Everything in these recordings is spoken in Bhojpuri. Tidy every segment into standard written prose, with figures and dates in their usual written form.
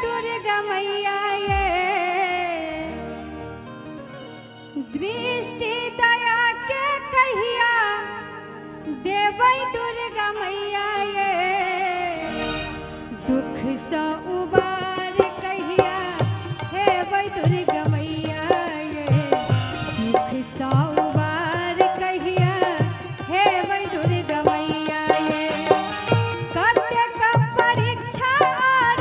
दुर्गा मैया ये दृष्टि दया के कहिया देवै दुर्गा मैया ये दुख सँ उबार कहिया हेबै दुर्गा मैया ये दुख सँ उबार कहिया हेबै दुर्गा मैया ये कतेक परीक्षा आर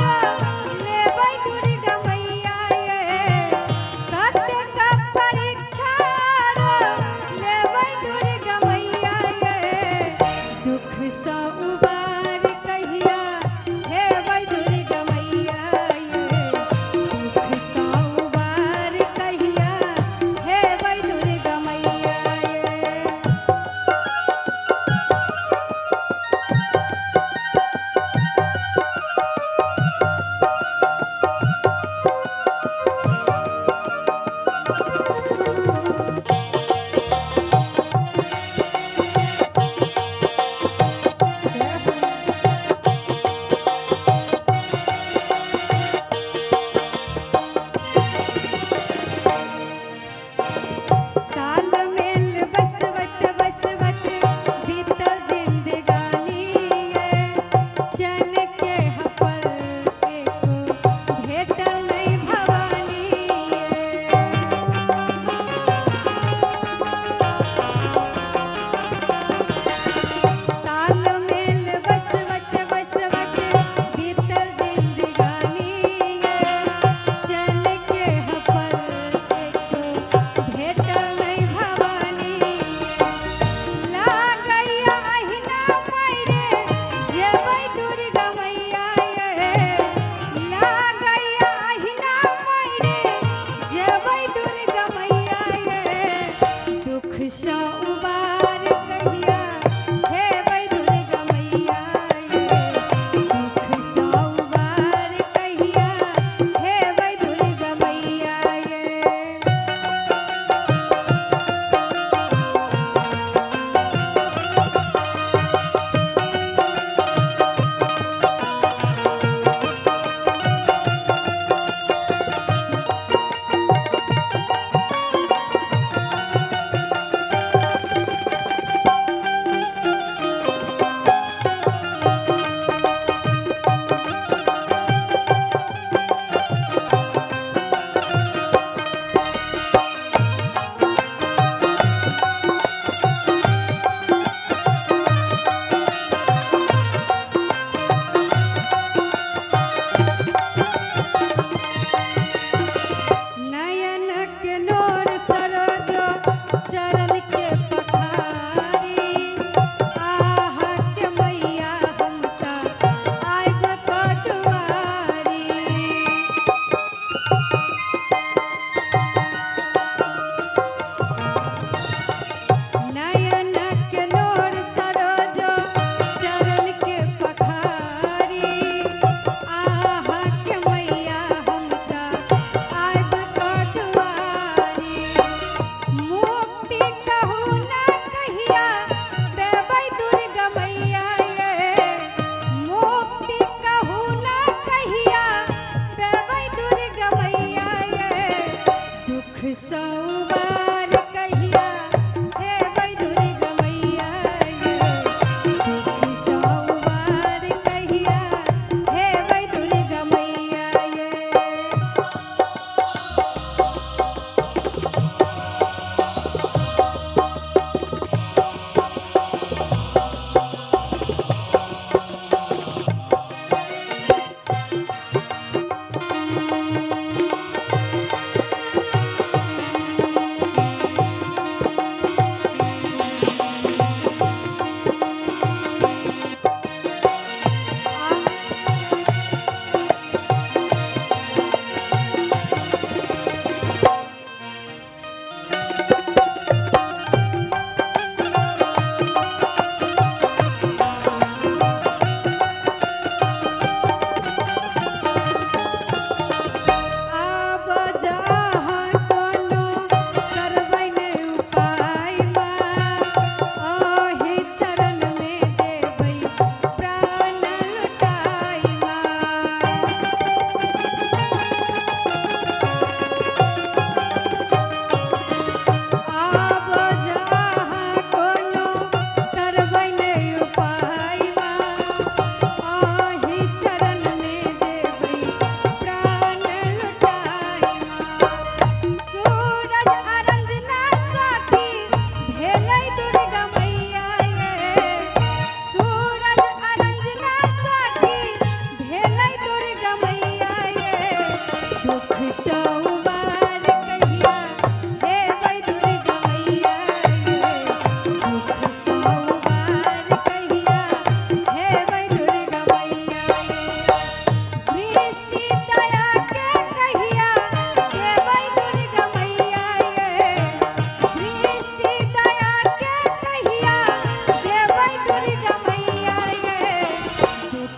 लेबै दुर्गा मैया ये कतेक परीक्षा आर लेबै दुर्गा मैया ये दुख सँ उबार कहिया हेबै दुर्गा मैया ये दुख सँ उबार कहिया हेबै दुर्गा मैया ये तालमेल बसवत बसवत बीतल जिंदगानी ये चन के हपल एको भेटल नहीं भवानी ये तालमेल बसवत बसवत बीतल जिंदगानी ये चन के हपल एको भेटल नहीं भवानी लागैया अहिना मायरे जेबै दुर्गा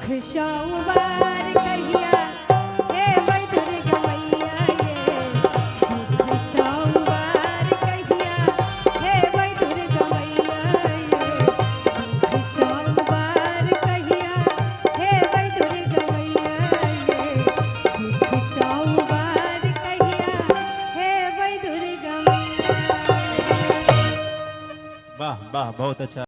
सौबार कहिया हे वै दुर्गा मैया ये दुख सौबार कहिया हे वै दुर्गा मैया ये दुख सौबार कहिया हे वै दुर्गा मैया ये दुख सौबार कहिया हे वै दुर्गा मैया। वाह वाह, बहुत अच्छा।